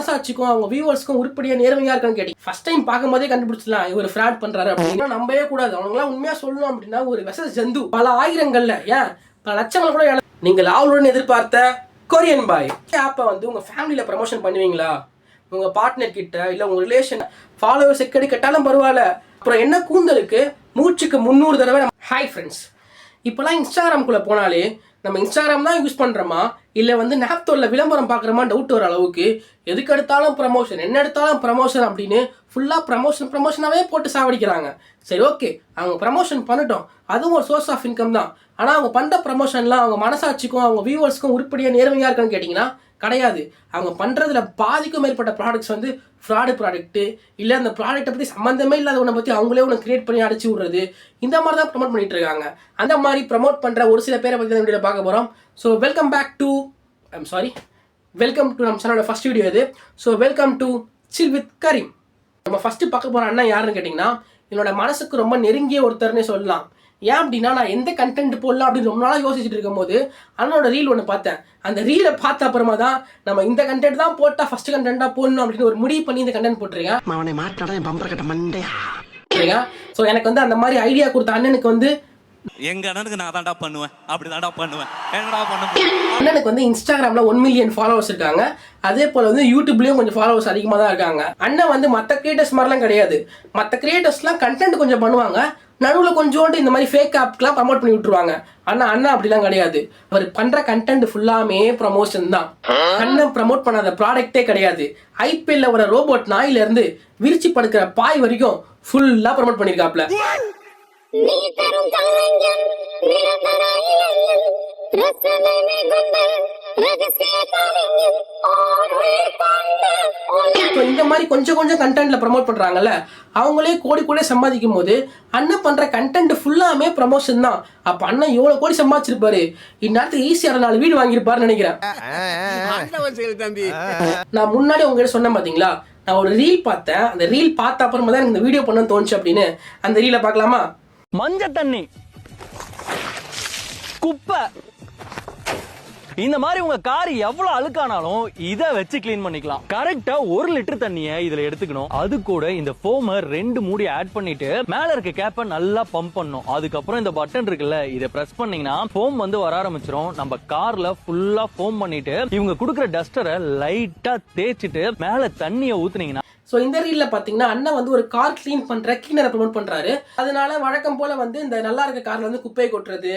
மனசாட்சிக்கும் அவங்க வியூவர்ஸ்க்கும் உருப்படியா நேர்மையா இருக்கான்னு கேட்டி ஃபர்ஸ்ட் டைம் பார்க்கும்போதே கண்டுபிடிச்சலாம் இவர் ஃப்ராட் பண்றாரு அப்படின்னு நம்பவே கூடாது. அவங்களாம் உண்மையா சொல்லணும் அப்படின்னா ஒரு விச ஜந்து பல ஆயிரங்கள்ல ஏன் பல லட்சங்கள் கூட நீங்கள் ஆவலுடன் எதிர்பார்த்த கொரியன் பாய் ஆப்பை வந்து உங்க ஃபேமிலியில ப்ரமோஷன் பண்ணுவீங்களா? உங்க பார்ட்னர் கிட்ட இல்ல உங்க ரிலேஷன் ஃபாலோவர்ஸ் எக்கடி கட்டாலும் பரவாயில்ல. அப்புறம் என்ன கூந்தலுக்கு மூச்சுக்கு 300 தடவை. ஹாய் ஃப்ரெண்ட்ஸ், இப்போலாம் இன்ஸ்டாகிராம்குள்ளே போனாலே நம்ம இன்ஸ்டாகிராம் தான் யூஸ் பண்ணுறோமா இல்லை வந்து நாப்தோரில் விளம்பரம் பார்க்குறோமா டவுட் வர அளவுக்கு எதுக்கு எடுத்தாலும் ப்ரமோஷன், என்ன எடுத்தாலும் ப்ரமோஷன் அப்படின்னு ஃபுல்லாக ப்ரமோஷனாகவே போட்டு சாவடிக்கிறாங்க. சரி, ஓகே, அவங்க ப்ரமோஷன் பண்ணட்டும், அதுவும் ஒரு சோர்ஸ் ஆஃப் இன்கம் தான். ஆனால் அவங்க பண்ணுற ப்ரமோஷன்லாம் அவங்க மனசாட்சிக்கும் அவங்க வியூவர்ஸ்க்கும் உருப்படியாக நேர்மையாக இருக்கான்னு கேட்டிங்கன்னா கிடையாது. அவங்க பண்ணுறதுல பாதிக்கும் மேற்பட்ட ப்ராடக்ட்ஸ் வந்து ஃப்ராடு ப்ராடக்ட்டு, இல்லை அந்த ப்ராடக்ட்டை பற்றி சம்மந்தமே இல்லாத ஒன்றை பற்றி அவங்களே ஒன்று கிரியேட் பண்ணி அடிச்சு விட்றது, இந்த மாதிரி தான் ப்ரமோட் பண்ணிட்டு இருக்காங்க. அந்த மாதிரி ப்ரமோட் பண்ணுற ஒரு சில பேரை பற்றி தான் வீடியோவில் பார்க்க போகிறோம். ஸோ வெல்கம் டு நம்ம சேனலோட ஃபர்ஸ்ட் வீடியோ இது. So welcome to chill with Karim. நம்ம ஃபஸ்ட்டு பார்க்க போகிற அண்ணா யாருன்னு கேட்டிங்கன்னா என்னோட மனசுக்கு ரொம்ப நெருங்கிய ஒருத்தர்னே சொல்லலாம். ஏன் அப்படின்னா நான் எந்த கண்டென்ட் போடலாம் அப்படின்னு ரொம்ப நாளாக யோசிச்சுட்டு இருக்கும் போது அண்ணனோட ரீல் ஒன்று பார்த்தேன். அந்த ரீலை பார்த்த அப்புறமா தான் நம்ம இந்த கண்டென்ட் தான் போட்டால் ஃபர்ஸ்ட் கண்டென்ட்டாக போடணும் அப்படின்னு ஒரு முடிவு பண்ணி இந்த கண்டென்ட் போட்டிருக்கேன். ஸோ எனக்கு வந்து அந்த மாதிரி ஐடியா கொடுத்த அண்ணனுக்கு வந்து எங்க அண்ணனுக்கு நான் தான்டா பண்ணுவேன், அப்படி தான்டா பண்ணுவேன். என்னடா பண்ணுவேன்? அண்ணனுக்கு வந்து இன்ஸ்டாகிராமில் 1 மில்லியன் ஃபாலோவர்ஸ் இருக்காங்க. அதே போல் வந்து யூடியூப்லேயும் கொஞ்சம் ஃபாலோவர்ஸ் அதிகமாக தான் இருக்காங்க. அண்ணன் வந்து மற்ற கிரியேட்டர்ஸ் மாதிரிலாம் கிடையாது. மற்ற கிரியேட்டர்ஸ்லாம் கண்டென்ட் கொஞ்சம் பண்ணுவாங்க, நடுவில் கொஞ்சோண்டு இந்த மாதிரி ஃபேக் ஆப்க்கெலாம் ப்ரமோட் பண்ணி விட்டுருவாங்க. ஆனால் அண்ணன் அப்படிலாம் கிடையாது. அவர் பண்ணுற கண்டென்ட் ஃபுல்லாமே ப்ரமோஷன் தான். அண்ணன் ப்ரமோட் பண்ணாத ப்ராடக்டே கிடையாது. ஐபிஎல்ல வர ரோபோட் நாயிலேருந்து விரிச்சு படுக்கிற பாய் வரைக்கும் ஃபுல்லாக ப்ரமோட் பண்ணியிருக்காப்ல. இந்த மாதிரி கொஞ்சம் கண்டென்ட்ல ப்ரமோட் பண்றாங்கல்ல, அவங்களே கோடி கோடி சம்பாதிக்கும் போது அண்ணன் பண்ற கண்டென்ட் ஃபுல்லாமே ப்ரமோஷன் தான். அப்ப அண்ணன் எவ்வளவு கோடி சம்பாதிச்சிருப்பாரு, இந்நேரத்துக்கு ஈஸியான 4 வீடு வாங்கியிருப்பாருன்னு நினைக்கிறேன். நான் முன்னாடி உங்ககிட்ட சொன்னேன் பாத்தீங்களா, நான் ஒரு ரீல் பார்த்தேன். அந்த ரீல் பார்த்த அப்புறமா தான் எனக்கு இந்த வீடியோ பண்ண தோணுச்சு அப்படின்னு. அந்த ரீலை பார்க்கலாமா? மஞ்ச தண்ணி, குப்பை, இந்த மாதிரி உங்க கார் எவ்வளவு அழுக்கானாலும் இதை வச்சு கிளீன் பண்ணிக்கலாம். கரெக்டா 1 லிட்டர் தண்ணியை இதுல எடுத்துக்கணும். அது கூட இந்த ஃபோமை 2 மூடி ஆட் பண்ணிட்டு மேல இருக்க கேப்பை நல்லா பம்ப் பண்ணணும். அதுக்கப்புறம் இந்த பட்டன் இருக்குல்ல, இதை பிரஸ் பண்ணீங்கன்னா ஃபோம் வந்து வர ஆரம்பிச்சிடும். நம்ம கார்ல ஃபுல்லா ஃபோம் பண்ணிட்டு இவங்க குடுக்குற டஸ்டரை லைட்டா தேய்ச்சிட்டு மேல தண்ணியை ஊத்துனீங்கன்னா. ஸோ இந்த ரீலில் பார்த்தீங்கன்னா அண்ணன் வந்து ஒரு கார் க்ளீன் பண்ணுற கிளீனரை ப்ரமோட் பண்ணுறாரு. அதனால வழக்கம் போல் வந்து இந்த நல்லா இருக்க காரில் வந்து குப்பையை கொட்டுறது,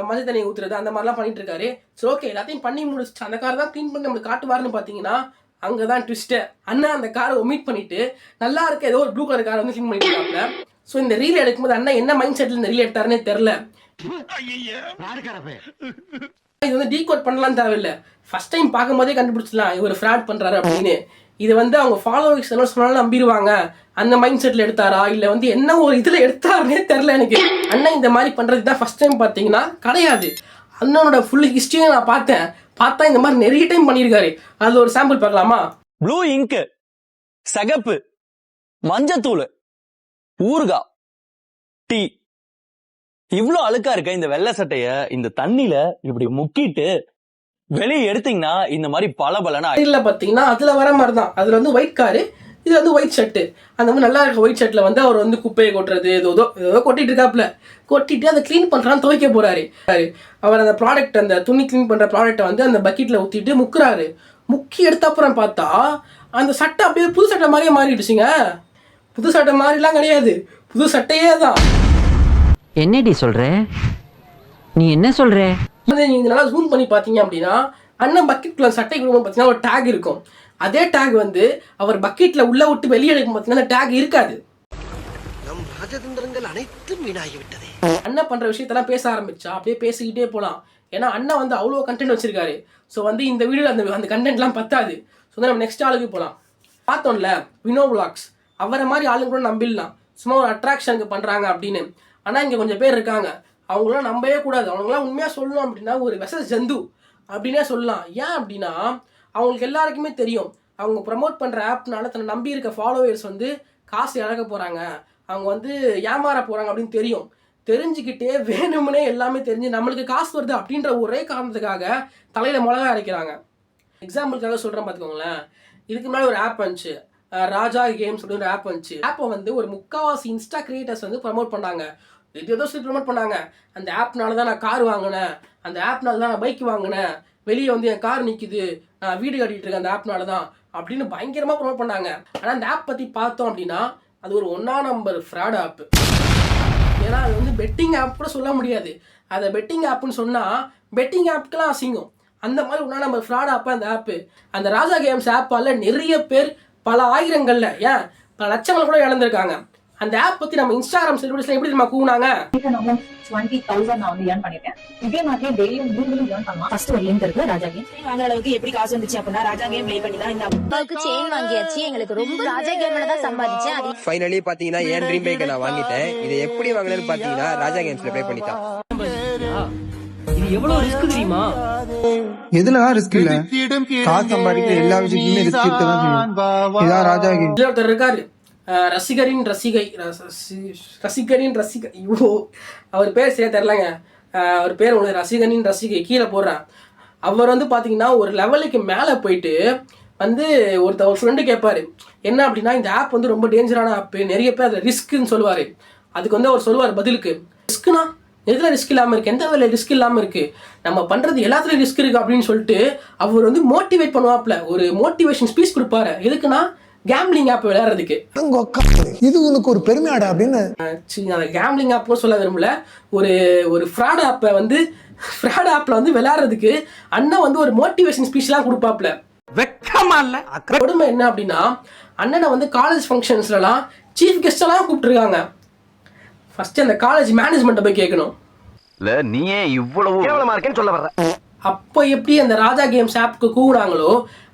மஞ்சள் தண்ணியை ஊற்றுறது, அந்த மாதிரிலாம் பண்ணிட்டு இருக்காரு. ஸோ ஓகே, எல்லாத்தையும் பண்ணி முடிச்சுட்டு அந்த கார் தான் க்ளீன் பண்ணி நம்மளுக்கு காட்டுவாருன்னு பார்த்தீங்கன்னா அங்கே தான் ட்விஸ்ட்டு. அண்ணன் அந்த காரை ஒமிட் பண்ணிட்டு நல்லா இருக்க ஏதோ ஒரு ப்ளூ கலர் காரை வந்து க்ளீன் பண்ணிட்டு இருக்காங்க. ஸோ இந்த ரீல் எடுக்கும்போது அண்ணன் என்ன மைண்ட் செட்டில் இந்த ரீல் எடுத்தாருன்னே தெரில. இது வந்து டீகோட் பண்ணலாம் தேவையில்லை, ஃபர்ஸ்ட் டைம் பார்க்கும்போதே கண்டுபிடிச்சலாம் இவர் ஃப்ராட் பண்ணுறாரு அப்படின்னு. இது வந்து அவங்க ஃபாலோவர்ஸ் என்ன சொன்னாலும் நம்பிடுவாங்க, அந்த மைண்ட் செட்டில் எடுத்தாரா இல்லை வந்து என்ன ஒரு இதில் எடுத்தாருன்னே தெரில எனக்கு. அண்ணன் இந்த மாதிரி பண்ணுறது தான் ஃபர்ஸ்ட் டைம் பார்த்தீங்கன்னா கிடையாது. அண்ணனோட ஃபுல் ஹிஸ்ட்ரியை நான் பார்த்தா இந்த மாதிரி நிறைய டைம் பண்ணியிருக்காரு. அதில் ஒரு சாம்பிள் பார்க்கலாமா? ப்ளூ இங்கு, சகப்பு, மஞ்சத்தூள், ஊறுகாய், டீ, இவ்வளவு அழுக்கா இருக்க இந்த வெள்ளை சட்டைய இந்த தண்ணியில இப்படி முக்கிட்டு வெளியே எடுத்தீங்கன்னா இந்த மாதிரி பலபலனா பாத்தீங்கன்னா அதுல வர மாதிரி தான். அதுல வந்து ஒயிட் காரு, இது வந்து ஒயிட் ஷர்ட். அந்த மாதிரி நல்லா இருக்க ஒயிட் ஷர்ட்ல வந்து அவர் வந்து குப்பையை கொட்டுறது ஏதோ கொட்டிட்டு இருக்காப்புல. கொட்டிட்டு அதை கிளீன் பண்றான்னு துவைக்க போறாரு. அவர் அந்த ப்ராடக்ட், அந்த துணி கிளீன் பண்ற ப்ராடக்ட்டை வந்து அந்த பக்கெட்ல ஊத்திட்டு முக்குறாரு. முக்கி எடுத்த அப்புறம் பார்த்தா அந்த சட்டை அப்படியே புது சட்டை மாதிரியே மாறிடுச்சுங்க. புது சட்டை மாதிரிலாம் கிடையாது, புது சட்டையே தான். என்னடி சொல்ற? நீ என்ன சொல்ற? நீங்க நல்லா ஜூம் பண்ணி பாத்தீங்க அப்படின்னா அண்ணன் பக்கெட்ல சட்டை கொடுக்கும் பார்த்தீங்கன்னா ஒரு டேக் இருக்கும். அதே டேக் வந்து அவர் பக்கெட்ல உள்ள விட்டு வெளியே எடுக்கும் பார்த்தீங்கன்னா அந்த டேக் இருக்காது. நம் ராஜதந்திரங்கள் அனைத்தும் வீணாகிவிட்டது. அண்ணன் பண்ற விஷயத்தெல்லாம் பேச ஆரம்பிச்சா அப்படியே பேசிக்கிட்டே போகலாம். ஏன்னா அண்ணன் வந்து அவ்வளோ கண்டென்ட் வச்சிருக்காரு. ஸோ வந்து இந்த வீடியோவில் அந்த கண்டென்ட்லாம் பத்தாது. ஸோ வந்து நம்ம நெக்ஸ்ட் ஆளுக்கு போகலாம். பார்த்தோம்ல வினோ விளாக்ஸ், அவரை மாதிரி ஆளுங்க கூட நம்பிடலாம், சும்மா ஒரு அட்ராக்ஷனுக்கு பண்ணுறாங்க அப்படின்னு. ஆனால் இங்கே கொஞ்சம் பேர் இருக்காங்க, அவங்களாம் நம்பவே கூடாது. அவங்களாம் உண்மையாக சொல்லணும் அப்படின்னா ஒரு விச ஜந்து அப்படின்னே சொல்லலாம். ஏன் அப்படின்னா அவங்களுக்கு எல்லாருக்குமே தெரியும் அவங்க ப்ரமோட் பண்ணுற ஆப்னால தன்னை நம்பி இருக்க ஃபாலோவர்ஸ் வந்து காசு இழக்க போகிறாங்க, அவங்க வந்து ஏமாற போகிறாங்க அப்படின்னு தெரியும். தெரிஞ்சுக்கிட்டே வேணும்னே எல்லாமே தெரிஞ்சு நம்மளுக்கு காசு வருது அப்படின்ற ஒரே காரணத்துக்காக தலையில் மிளகா அரைக்கிறாங்க. எக்ஸாம்பிளுக்காக சொல்கிறேன் பார்த்துக்கோங்களேன். இதுக்கு முன்னாடி ஒரு ஆப் வந்துச்சு, ராஜா கேம்ஸ் அப்படின்னு ஒரு ஆப் வந்துச்சு. ஆப்பை வந்து ஒரு முக்காவாசி இன்ஸ்டா கிரியேட்டர்ஸ் வந்து ப்ரமோட் பண்ணாங்க. ஏதோ சொல்லி ப்ரமோட் பண்ணாங்க. அந்த ஆப்னால தான் நான் கார் வாங்கினேன், அந்த ஆப்னால தான் நான் பைக் வாங்கினேன், வெளியே வந்து என் கார் நிற்கிது, நான் வீடு கட்டிட்டு இருக்கேன் அந்த ஆப்னால தான் அப்படின்னு பயங்கரமாக ப்ரமோட் பண்ணாங்க. ஆனால் அந்த ஆப் பற்றி பார்த்தோம் அப்படின்னா அது ஒரு 1ஆம் நம்பர் ஃப்ராட் ஆப். ஏன்னா அது வந்து பெட்டிங் ஆப் கூட சொல்ல முடியாது. அதை பெட்டிங் ஆப்னு சொன்னால் பெட்டிங் ஆப்புக்கெல்லாம் அசிங்கம். அந்த மாதிரி 1ஆம் நம்பர் ஃப்ராட் ஆப் அந்த ஆப்பு. அந்த ராஜா கேம்ஸ் ஆப்பால் நிறைய பேர் பல ஆயிரங்கள்ல ஏன் பல லட்சங்கள் கூட இழந்திருக்காங்க. அந்த ஆப் பற்றி நம்ம இன்ஸ்டாகிராம் செலிபிரிட்டிஸ்ல எப்படி நம்ம கூவுனாங்க. 20,000 நான் வந்து earn பண்ணிட்டேன். இதே மாதிரி டெய்லியும் 3 earn பண்ணலாம். ஃபர்ஸ்ட் ஒரு லிங்க் இருக்கு ராஜா கேம். வாங்குற அளவுக்கு எப்படி காசு வந்துச்சு அப்படின்னா ராஜா கேம் ப்ளே பண்ணி தான் இந்த அப்பாவுக்கு செயின் வாங்கியாச்சு. எங்களுக்கு ரொம்ப ராஜா கேம்ல தான் சம்பாதிச்சேன். ஃபைனலி பாத்தீங்கன்னா என் ட்ரீம் பைக்கை நான் வாங்கிட்டேன். இதை எப்படி வாங்கினேன்னு பாத்தீங்கன்னா ராஜா கேம்ஸ்ல ப்ளே பண்ணிட்டேன். இது எவ்வளவு ரிஸ்க் தெரியுமா? எதுலதான் ரிஸ்க் இல்ல, காசு சம்பாதிக்கிற எல்லா விஷயத்துலயுமே ரிஸ்க் இருக்கதான் செய்யும். இதான் ராஜா கேம். ஒருத்தர் இருக்காரு, ரசிகரின் ரசிகை. ஐயோ அவர் பேர் சரியா தெரிலங்க. அவர் பேர் ஒன்று ரசிகனின் ரசிகை கீழே போடுறேன். அவர் வந்து பார்த்தீங்கன்னா ஒரு லெவலுக்கு மேலே போயிட்டு வந்து ஒரு ஃப்ரெண்டு கேட்பாரு என்ன அப்படின்னா, இந்த ஆப் வந்து ரொம்ப டேஞ்சரான ஆப்பு, நிறைய பேர் அதில் ரிஸ்க்குன்னு சொல்லுவார். அதுக்கு வந்து அவர் சொல்லுவார் பதிலுக்கு, ரிஸ்க்குனா எதில் ரிஸ்க் இல்லாமல் இருக்குது, எந்த வேலையில் ரிஸ்க் இல்லாமல் இருக்குது, நம்ம பண்ணுறது எல்லாத்துலேயும் ரிஸ்க் இருக்குது அப்படின்னு சொல்லிட்டு அவர் வந்து மோட்டிவேட் பண்ணுவாப்புல. ஒரு மோட்டிவேஷன் ஸ்பீச் கொடுப்பாரு. எதுக்குன்னா கேம்பிளிங் ஆப் விளையாடுறதுக்கு. இது உனக்கு ஒரு பெருமையாடா அப்படின்னு. அந்த கேம்பிளிங் ஆப் சொல்ல விரும்பல, ஒரு ஃப்ராட் ஆப்பை வந்து ஃப்ராட் ஆப்ல வந்து விளையாடுறதுக்கு அண்ணன் வந்து ஒரு மோட்டிவேஷன் ஸ்பீச்லாம் கொடுப்பாப்ல. வெக்கமா இல்ல? கொடுமை என்ன அப்படின்னா, அண்ணனை வந்து காலேஜ் ஃபங்க்ஷன்ஸ்லாம் சீஃப் கெஸ்டெல்லாம் கூப்பிட்டுருக்காங்க. ஃபர்ஸ்ட் அந்த காலேஜ் மேனேஜ்மெண்ட்டை போய் கேட்கணும். இல்ல நீ ஏன் இவ்வளவு கேவலமா இருக்கேன்னு சொல்ல வர்ற. அப்போ எப்படி அந்த ராஜா கேம்ஸ் ஆப்புக்கு கூவுறாங்களோ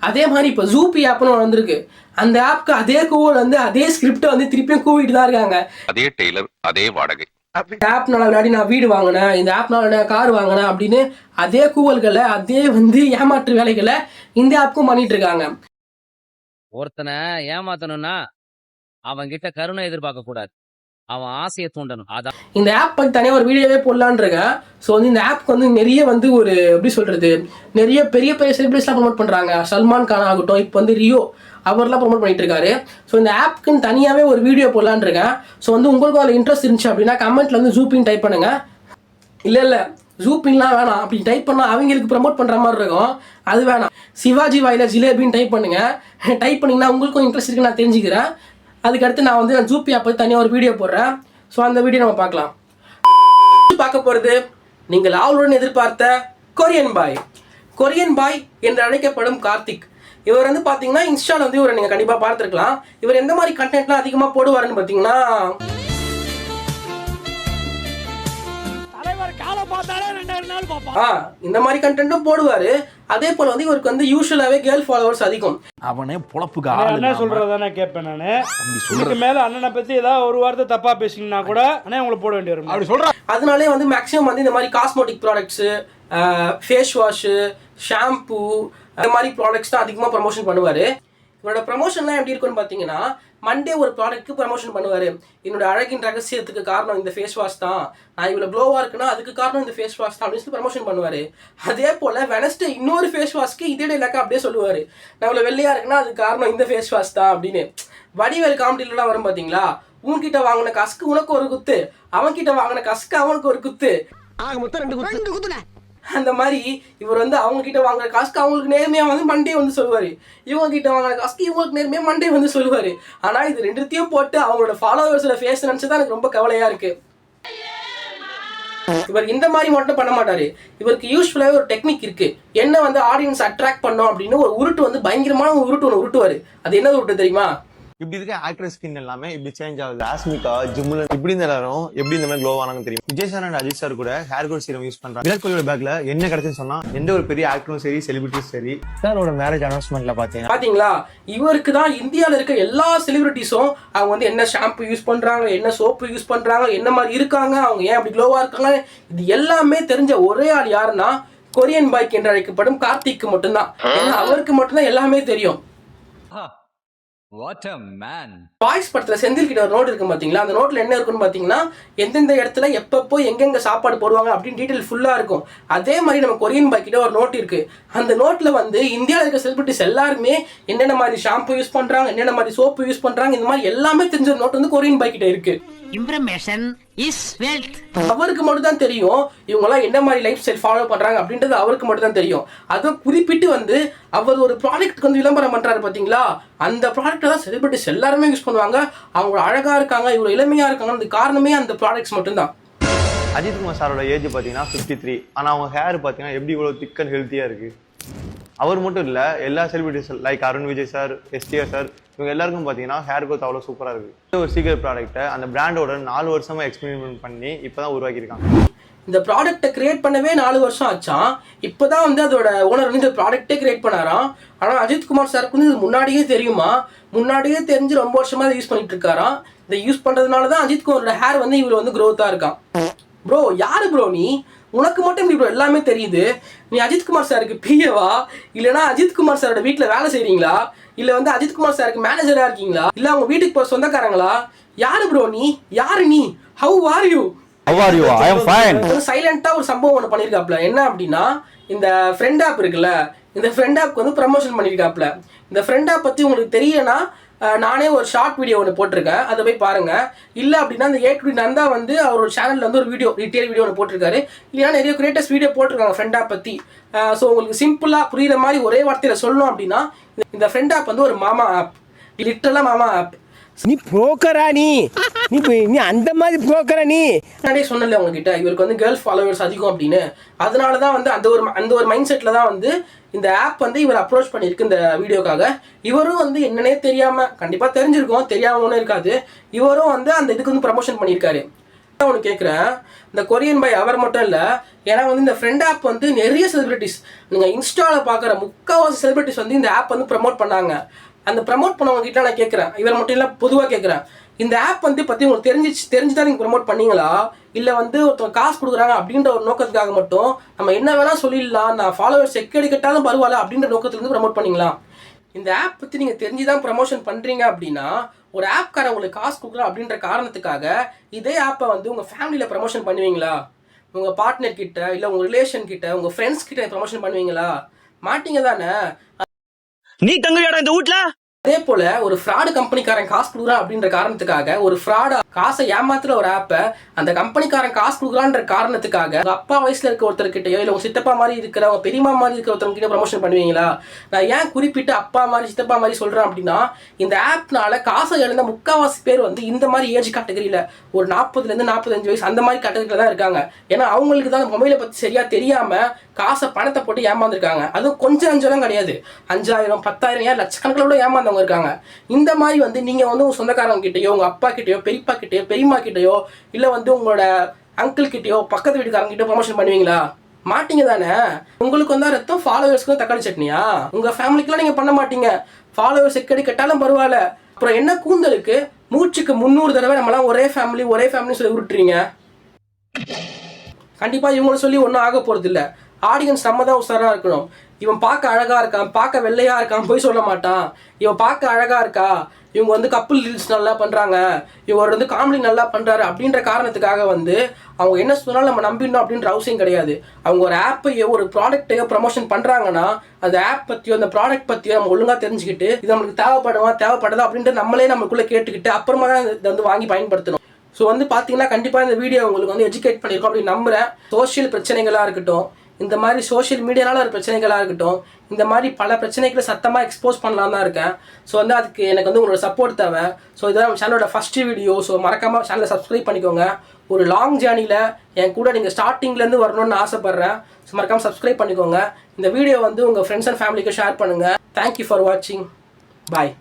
அதே மாதிரி இப்போ ஜூபி ஆப்னு வந்திருக்கு. அந்த ஆப்க்கு அதே கூவல் வந்து அதே ஸ்கிரிப்டை வந்து திருப்பியும் கூவிட்டு தான் இருக்காங்க. அதே டெய்லர், அதே வாடகை. ஆப்னால விளையாடி நான் வீடு வாங்கினேன், இந்த ஆப்னால நான் கார் வாங்கினேன் அப்படின்னு அதே கூவல்களை அதே வந்து ஏமாற்று வேலைகளை இந்த ஆப்புக்கும் பண்ணிட்டு இருக்காங்க. ஒருத்தனை ஏமாத்தணும்னா அவன் கிட்ட கருணை எதிர்பார்க்க கூடாது, அவன் ஆசையை தூண்டணும். அதான் இந்த ஆப் பற்றி தனியாக ஒரு வீடியோவே போடலான்னு இருக்கேன். ஸோ வந்து இந்த ஆப்க்கு வந்து நிறைய வந்து ஒரு எப்படி சொல்றது, நிறைய பெரிய பெரிய செலிபிரிட்டிஸ்லாம் ப்ரமோட் பண்ணுறாங்க. சல்மான் கான் ஆகட்டும், இப்போ வந்து ரியோ அவர்லாம் ப்ரமோட் பண்ணிட்டு இருக்காரு. ஸோ இந்த ஆப்புக்குன்னு தனியாகவே ஒரு வீடியோ போடலான்னு இருக்கேன். ஸோ வந்து உங்களுக்கும் அதில் இன்ட்ரெஸ்ட் இருந்துச்சு அப்படின்னா கமெண்ட்ல வந்து ஜூப்பின்னு டைப் பண்ணுங்க. இல்லை ஜூப்பின்லாம் வேணாம், அப்படி டைப் பண்ணால் அவங்களுக்கு ப்ரமோட் பண்ணுற மாதிரி இருக்கும், அது வேணாம். சிவாஜி வாயில ஜிலேபின்னு டைப் பண்ணுங்க. டைப் பண்ணிங்கன்னா உங்களுக்கும் இன்ட்ரெஸ்ட் இருக்குன்னு நான் தெரிஞ்சுக்கிறேன். அதுக்கடுத்து நான் வந்து ஜூப்பி ஆப் பற்றி தனியாக ஒரு வீடியோ போடுறேன். ஸோ அந்த வீடியோ நம்ம பார்க்கலாம். பார்க்க போகிறது நீங்கள் ஆவலுடன் எதிர்பார்த்த கொரியன் பாய் என்று அழைக்கப்படும் கார்த்திக். இவர் வந்து பார்த்தீங்கன்னா இன்ஸ்டால வந்து இவரை நீங்கள் கண்டிப்பாக பார்த்துருக்கலாம். இவர் எந்த மாதிரி கண்டென்ட்லாம் அதிகமாக போடுவாருன்னு பார்த்தீங்கன்னா, இந்த மாதிரி கண்டென்ட்டும் போடுவாரு. அதே போல வந்து இவருக்கு வந்து யூசுவலாவே கேர்ள் ஃபாலோவர்ஸ் அதிகம். அவனே பொழப்புக்கு என்ன சொல்றதானே கேட்பேன் நானு. இதுக்கு மேல அண்ணனை பத்தி ஏதாவது ஒரு வார்த்தை தப்பா பேசிங்கன்னா கூட அண்ணே உங்களை போட வேண்டி வரும் அப்படி சொல்றேன். அதனாலே வந்து மேக்ஸிமம் வந்து இந்த மாதிரி cosmetic products, face wash, shampoo இந்த மாதிரி ப்ராடக்ட்ஸ் தான் அதிகமாக ப்ரமோஷன் பண்ணுவார். இவரோட ப்ரமோஷன்லாம் எப்படி இருக்குன்னு பார்த்தீங்கன்னா, மண்டே ஒரு ப்ராடக்ட்டுக்கு ப்ரமோஷன் பண்ணுவார். என்னோட அழகின் ரகசியத்துக்கு காரணம் இந்த ஃபேஸ் வாஷ் தான், நான் இவ்வளோ க்ளோவாக இருக்குன்னா அதுக்கு காரணம் இந்த ஃபேஸ் வாஷ் தான் அப்படின்னு சொல்லி ப்ரமோஷன் பண்ணுவார். அதே போல் வெனஸ்டே இன்னொரு ஃபேஸ் வாஷ்க்கு இதே டைலாக அப்படியே சொல்லுவார், நான் இவ்வளோ வெள்ளையாக இருக்குன்னா அதுக்கு காரணம் இந்த ஃபேஸ் வாஷ் தான் அப்படின்னு. வடிவேல் காமெடியிலலாம் வரும் பார்த்தீங்களா, உன்கிட்ட வாங்கின காசுக்கு உனக்கு ஒரு குத்து, அவன்கிட்ட வாங்கின காசுக்கு அவனுக்கு ஒரு குத்து, ஆக மொத்தம் 2 குத்துனே. அந்த மாதிரி இவர் வந்து அவங்க கிட்ட வாங்குற காசுக்கு அவங்களுக்கு நேர்மையாக வந்து மண்டே வந்து சொல்லுவார், இவங்க கிட்ட வாங்குற காசுக்கு இவங்களுக்கு நேர்மையாக மண்டே வந்து சொல்லுவார். ஆனால் இது ரெண்டுத்தையும் போட்டு அவங்களோட ஃபாலோவர்ஸோட ஃபேஸ் நினச்சி தான் எனக்கு ரொம்ப கவலையாக இருக்கு. இவர் இந்த மாதிரி மட்டும் பண்ண மாட்டாரு. இவருக்கு யூஸ்ஃபுல்லாகவே ஒரு டெக்னிக் இருக்கு. என்ன வந்து ஆடியன்ஸ் அட்ராக்ட் பண்ணோம் அப்படின்னு ஒரு உருட்டு வந்து பயங்கரமான உருட்டு ஒன்று உருட்டுவார். அது என்ன உருட்டு தெரியுமா? இப்படி இருக்க ஆக்ட்ரஸ் ஸ்கின் எல்லாமே இப்படி சேஞ்ச் ஆகுது. ஆஸ்மிகா, ஜிம்முலன் இப்படி இந்த எல்லாரும் எப்படி இந்த மாதிரி க்ளோ ஆனாங்கன்னு தெரியும். Vijay sir and Ajith sir கூட ஹேர் க்ரோத் சீரம் யூஸ் பண்றாங்க. விராட் கோலியோட பேக்ல என்ன கிடைச்சுன்னு சொன்னா எந்த ஒரு பெரிய ஆக்டரும் சரி செலிபிரிட்டியும் சரி சாரோட மேரேஜ் அனௌன்ஸ்மெண்ட்ல பாத்தீங்களா, இவருக்கு தான் இந்தியாவில் இருக்க எல்லா செலிபிரிட்டிஸும் அவங்க வந்து என்ன ஷாம்பு யூஸ் பண்றாங்க, என்ன சோப்பு யூஸ் பண்றாங்க, என்ன மாதிரி இருக்காங்க, அவங்க ஏன் அப்படி க்ளோவா இருக்காங்க, இது எல்லாமே தெரிஞ்ச ஒரே ஆள் யாருன்னா கொரியன் பாய்க்கு என்று அழைக்கப்படும் கார்த்திக்கு மட்டும்தான். அவருக்கு மட்டும்தான் எல்லாமே தெரியும். What a man. பாய்ஸ் படத்துல செந்தில் கிட்ட ஒரு நோட் இருக்கு பாத்தீங்களா, அந்த நோட்ல என்ன இருக்குன்னு பாத்தீங்கன்னா எந்தெந்த இடத்துல எப்பப்போ எங்கெங்க சாப்பாடு போடுவாங்க அப்படின்னு டீடைல் ஃபுல்லா இருக்கும். அதே மாதிரி நம்ம கொரியன் பாய் கிட்ட ஒரு நோட் இருக்கு. அந்த நோட்ல வந்து இந்தியாவில் இருக்க செலிபிரிட்டிஸ் எல்லாருமே என்னென்ன மாதிரி ஷாம்பு யூஸ் பண்றாங்க, என்னென்ன மாதிரி சோப்பு யூஸ் பண்றாங்க, இந்த மாதிரி எல்லாமே தெரிஞ்ச ஒரு நோட் வந்து கொரியன் பாய் கிட்ட இருக்கு. Information is wealth. அவருக்கு மட்டும் தான் தெரியும் இவங்க எல்லாம் என்ன மாதிரி லைஃப் ஸ்டைல் ஃபாலோ பண்றாங்க அப்படின்றது அவருக்கு மட்டும் தான் தெரியும். அதுவும் குறிப்பிட்டு வந்து அவர் ஒரு ப்ராடக்ட் வந்து விளம்பரம் பண்றாரு பாத்தீங்களா, அந்த ப்ராடக்ட் தான் செலிபிரிட்டிஸ் எல்லாருமே யூஸ் பண்ணுவாங்க. அவங்க அழகா இருக்காங்க, இவ்வளவு இளமையா இருக்காங்க, அது காரணமே அந்த ப்ராடக்ட்ஸ் மட்டும்தான். அஜித்குமார் சாரோட ஏஜ் பாத்தீங்கன்னா 53. ஆனா அவங்க ஹேர் பாத்தீங்கன்னா எப்படி இவ்வளவு திக் அண்ட் ஹெல்த்தியா இருக்கு. அவர் மட்டும் இல்ல, எல்லா celebrities like Arun Vijay sir, STR sir, இவங்க எல்லாருக்கும் பாத்தீங்கன்னா ஹேர் க்ரோத் அவ்வளவு சூப்பரா இருக்கு. ஒரு சீக்கிரம் ப்ராடக்ட்டை அந்த பிராண்டோட 4 வருஷமா எக்ஸ்பெரிமெண்ட் பண்ணி இப்பதான் உருவாக்கியிருக்காங்க. இந்த ப்ராடக்ட்டை கிரியேட் பண்ணவே 4 வருஷம் ஆச்சான். இப்போதான் வந்து அதோட ஓனர் வந்து இந்த ப்ராடக்ட்டே கிரியேட் பண்ணாராம். ஆனால் அஜித்குமார் சாருக்கு வந்து இது முன்னாடியே தெரியுமா, முன்னாடியே தெரிஞ்சு ரொம்ப வருஷமா அதை யூஸ் பண்ணிட்டு இருக்காராம். இதை யூஸ் பண்றதுனால தான் அஜித்குமாரோட ஹேர் வந்து இவ்வளோ வந்து க்ரோத்தா இருக்கான். ப்ரோ யாரு ப்ரோ நீ? உனக்கு மட்டும் இப்படி ப்ரோ எல்லாமே தெரியுது. நீ அஜித்குமார் சாருக்கு பிஏவா, இல்லைனா அஜித்குமார் சாரோட வீட்டில் வேலை செய்றீங்களா, இல்லை வந்து அஜித்குமார் சாருக்கு மேனேஜரா இருக்கீங்களா, இல்லை அவங்க வீட்டுக்கு போகிற சொந்தக்காரங்களா? யாரு ப்ரோ நீ? யாரு நீ? How are you? சைலண்டா ஒரு சம்பவம் ஒன்று பண்ணியிருக்காப்ல. என்ன அப்படின்னா, இந்த ஃப்ரெண்ட் ஆப் இருக்குல்ல, இந்த ஃப்ரெண்ட் ஆப்க்கு வந்து ப்ரமோஷன் பண்ணியிருக்காப்ல. இந்த ஃப்ரெண்ட் ஆப் பற்றி உங்களுக்கு தெரியலனா நானே ஒரு ஷார்ட் வீடியோ ஒன்று போட்டிருக்கேன், அதை போய் பாருங்க. இல்லை அப்படின்னா இந்த ஏ நந்தா வந்து அவரோட சேனலில் வந்து ஒரு வீடியோ டீட்டெயில் வீடியோ ஒன்று போட்டிருக்காரு. இல்லைன்னா நிறைய கிரியேட்டர்ஸ் வீடியோ போட்டிருக்காங்க ஃப்ரெண்ட் ஆப் பற்றி. ஸோ உங்களுக்கு சிம்பிளாக புரியுற மாதிரி ஒரே வார்த்தையில் சொல்லணும் அப்படின்னா, இந்த ஃப்ரெண்ட் ஆப் வந்து ஒரு மாமா ஆப், லிட்டரலாக மாமா ஆப். நீ புரோக்கரா? நீ அந்த மாதிரி புரோக்கரா? நீ முன்னாடியே சொன்னல உங்ககிட்ட இவருக்கு வந்து கேர்ள்ஸ் ஃபாலோவர்ஸ் அதிகம் அப்படின்னு. அதனால தான் வந்து அந்த ஒரு மைண்ட் செட்டில் தான் வந்து இந்த ஆப் வந்து இவர் அப்ரோச் பண்ணியிருக்கு இந்த வீடியோக்காக. இவரும் வந்து என்னன்னே தெரியாமல், கண்டிப்பாக தெரிஞ்சிருக்கும், தெரியாமல் ஒன்றும் இருக்காது, இவரும் வந்து அந்த இதுக்கு வந்து ப்ரமோஷன் பண்ணியிருக்காரு. ஒன்று கேட்குறேன், இந்த கொரியன் பாய் அவர் மட்டும் இல்லை, ஏன்னா வந்து இந்த ஃப்ரெண்ட் ஆப் வந்து நிறைய செலிபிரிட்டிஸ், நீங்கள் இன்ஸ்டாவில் பார்க்குற முக்கால்வாசி செலிபிரிட்டிஸ் வந்து இந்த ஆப் வந்து ப்ரமோட் பண்ணாங்க. அந்த ப்ரமோட் பண்ணவங்க கிட்ட நான் கேட்குறேன், இவர் மட்டும் இல்லை பொதுவாக கேட்குறேன், இந்த ஆப் வந்து பற்றி உங்களுக்கு தெரிஞ்சுதான் நீங்கள் ப்ரமோட் பண்ணீங்களா, இல்லை வந்து ஒருத்தவங்க காசு கொடுக்குறாங்க அப்படின்ற ஒரு நோக்கத்துக்காக மட்டும் நம்ம என்ன வேணால் சொல்லிடலாம், நான் ஃபாலோவர்ஸ் எக்கடிக்கட்டாலும் பரவாயில்ல அப்படின்ற நோக்கத்துலேருந்து ப்ரமோட் பண்ணிங்களா? இந்த ஆப் பற்றி நீங்கள் தெரிஞ்சுதான் ப்ரமோஷன் பண்ணுறீங்க அப்படின்னா, ஒரு ஆப்கார உங்களுக்கு காசு கொடுக்குறோம் அப்படின்ற காரணத்துக்காக இதே ஆப்பை வந்து உங்கள் ஃபேமிலியில் ப்ரமோஷன் பண்ணுவீங்களா? உங்கள் பார்ட்னர் கிட்ட, இல்லை உங்கள் ரிலேஷன் கிட்ட, உங்கள் ஃப்ரெண்ட்ஸ் கிட்ட ப்ரமோஷன் பண்ணுவீங்களா? மாட்டீங்க தானே. நீ தங்குறியாடா இந்த வீட்ல? அதே போல ஒரு ஃப்ராடு கம்பெனிக்காரன் காசு கொடுக்குறான் அப்படின்ற காரணத்துக்காக, ஒரு ஃப்ராடா காசை ஏமாத்துற ஒரு ஆப்பை அந்த கம்பெனிக்காரன் காசு கொடுக்குறான்ற காரணத்துக்காக உங்க அப்பா வயசுல இருக்க ஒருத்தர்கிட்டயோ, இல்லை உங்க சித்தப்பா மாதிரி இருக்கிற உங்க பெரியமா மாதிரி இருக்கிற ஒருத்தவங்க கிட்ட ப்ரமோஷன் பண்ணுவீங்களா? நான் ஏன் குறிப்பிட்டு அப்பா மாதிரி சித்தப்பா மாதிரி சொல்றேன் அப்படின்னா, இந்த ஆப்னால காசை இழந்த முக்கால்வாசி பேர் வந்து இந்த மாதிரி ஏஜ் கேட்டகரியில ஒரு 40லேருந்து 45 வயசு அந்த மாதிரி கேட்டகரியில தான் இருக்காங்க. ஏன்னா அவங்களுக்கு தான் மொபைலை பத்தி சரியா தெரியாம காசை பணத்தை போட்டு ஏமாந்துருக்காங்க. அதுவும் கொஞ்சம் அஞ்செல்லாம் கிடையாது, 5000 10,000 ஏன் லட்சக்கணக்கில் கூட ஏமாந்தவங்க இருக்காங்க. இந்த மாதிரி வந்து நீங்க வந்து உங்க சொந்தக்காரங்க கிட்டயோ, உங்க அப்பா கிட்டயோ, பெரியப்பா கிட்டயோ, பெரியம்மா கிட்டயோ, இல்லை வந்து உங்களோட அங்கிள் கிட்டயோ, பக்கத்து வீட்டுக்காரங்க கிட்டயோ ப்ரமோஷன் பண்ணுவீங்களா? மாட்டீங்க தானே. உங்களுக்கு வந்தா ரத்தம், ஃபாலோவர்ஸ்க்கு தக்காளி சட்னியா? உங்க ஃபேமிலிக்குலாம் நீங்க பண்ண மாட்டீங்க. ஃபாலோவர்ஸ் எக்கடி கட்டாலும் பரவாயில்ல, அப்புறம் என்ன கூந்தலுக்கு மூச்சுக்கு 300 தடவை நம்மளாம் ஒரே ஃபேமிலி சொல்லி உருட்டுறீங்க. கண்டிப்பா இவங்களை சொல்லி ஒன்றும் ஆக போறது இல்லை. ஆடியன்ஸ் நம்ம தான் உஷாரா இருக்கணும். இவன் பார்க்க அழகா இருக்கான், பார்க்க வெள்ளையா இருக்கான், போய் சொல்ல மாட்டான். இவன் பார்க்க அழகா இருக்கா, இவங்க வந்து கப்புள் ரீல்ஸ் நல்லா பண்றாங்க, இவர் வந்து காமெடி நல்லா பண்றாரு அப்படின்ற காரணத்துக்காக வந்து அவங்க என்ன சொன்னாலும் நம்ம நம்பிடணும் அப்படின்ற அவசியம் கிடையாது. அவங்க ஒரு ஆப்பையோ ஒரு ப்ராடக்டையோ ப்ரமோஷன் பண்றாங்கன்னா, அந்த ஆப் பத்தியோ அந்த ப்ராடக்ட் பத்தியோ நம்ம ஒழுங்கா தெரிஞ்சுக்கிட்டு இது நம்மளுக்கு தேவைப்படுதா அப்படின்ட்டு நம்மளே நம்மளுக்குள்ள கேட்டுக்கிட்டு அப்புறமா தான் இதை வந்து வாங்கி பயன்படுத்தணும். ஸோ வந்து பார்த்தீங்கன்னா கண்டிப்பாக இந்த வீடியோ உங்களுக்கு வந்து எஜுகேட் பண்ணியிருக்கோம் அப்படின்னு நம்புறேன். சோஷியல் பிரச்சனைகளாக இருக்கட்டும், இந்த மாதிரி சோஷியல் மீடியானால ஒரு பிரச்சனைகளாக இருக்கட்டும், இந்த மாதிரி பல பிரச்சனைகளை சத்தமாக எக்ஸ்போஸ் பண்ணலாம் தான் இருக்கேன். ஸோ வந்து அதுக்கு எனக்கு வந்து உங்களோட சப்போர்ட் தேவை. ஸோ இதுதான் நம்ம சேனலோட ஃபர்ஸ்ட் வீடியோ. ஸோ மறக்காமல் சேனலை சப்ஸ்கிரைப் பண்ணிக்கோங்க. ஒரு லாங் ஜேர்னியில் என் கூட நீங்கள் ஸ்டார்டிங்லேருந்து வரணும்னு ஆசைப்பட்றேன். ஸோ மறக்காமல் சப்ஸ்கிரைப் பண்ணிக்கோங்க. இந்த வீடியோ வந்து உங்கள் ஃப்ரெண்ட்ஸ் அண்ட் ஃபேமிலிக்கு ஷேர் பண்ணுங்கள். தேங்க்யூ ஃபார் வாட்சிங். பாய்.